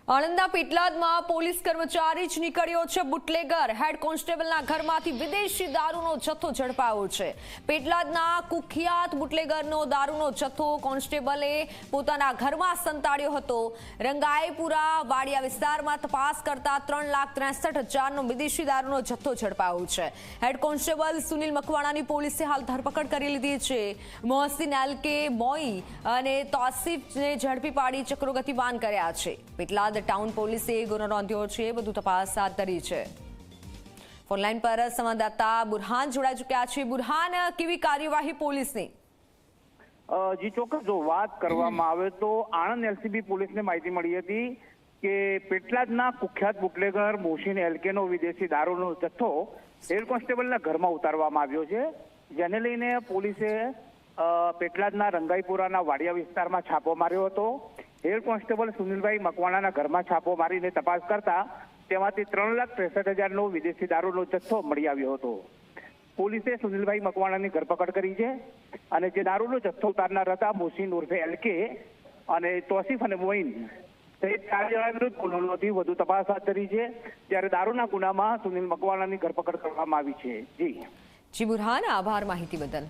આણંદના પેટલાદમાં police કર્મચારી જ નીકળ્યો છે બુટલેગર। હેડ કોન્સ્ટેબલના ઘરમાંથી વિદેશી દારૂનો જથ્થો ઝડપાયો છે। પેટલાદના કુખ્યાત બુટલેગરનો દારૂનો જથ્થો કોન્સ્ટેબલે પોતાના ઘરમાં સંતાડ્યો હતો। રંગાઈપુરા વાડિયા વિસ્તારમાં તપાસ કરતા 3,63,000નો વિદેશી દારૂનો જથ્થો ઝડપાયો છે। હેડ કોન્સ્ટેબલ સુનિલ મકવાણાની પોલીસે હાલ ધરપકડ કરી લીધી છે। મોહસિન એલકે મોઈ અને તોસીફને ઝડપી પાડી ચક્રો ગતિમાન કર્યા છે। પેટલાદ ટાઉન પોલીસે ગુનો નોંધ્યો છે, વધુ તપાસ હાથ ધરી છે। ફોનલાઈન પર સંવાદદાતા બુરહાન જોડાઈ ચૂક્યા છે। બુરહાન, કેવી કાર્યવાહી પોલીસની? જી ચોક્કસ, જો વાત કરવામાં આવે તો આણંદ એલસીબી પોલીસને માહિતી મળી હતી કે પેટલાદના કુખ્યાત બુટલેગર મોહસિન એલકેનો વિદેશી દારૂનો જથ્થો હેડ કોન્સ્ટેબલના ઘરમાં ઉતારવામાં આવ્યો છે, જેને લઈને પોલીસે પેટલાદના રંગાઈપુરાના વાડિયા વિસ્તારમાં છાપો માર્યો હતો। હેડ કોન્સ્ટેબલ સુનિલભાઈ મકવાણાના ઘરમાં છાપો મારીને તપાસ કરતા તેમાંથી 3,63,000નો વિદેશી દારૂનો જથ્થો મળી આવ્યો હતો। પોલીસે સુનિલભાઈ મકવાણાની ધરપકડ કરી છે અને જે દારૂનો જથ્થો ઉતારનાર હતા મોહસિન ઉર્ફે એલકે અને તોસીફ અને મોઇન તે 4 જણા વિરુદ્ધ ગુનો નોંધી વધુ તપાસ હાથ ધરી છે, ત્યારે દારૂના ગુનામાં સુનિલ મકવાણાની ધરપકડ કરવામાં આવી છે। જી બુરહાન, આભાર માહિતી બદલ।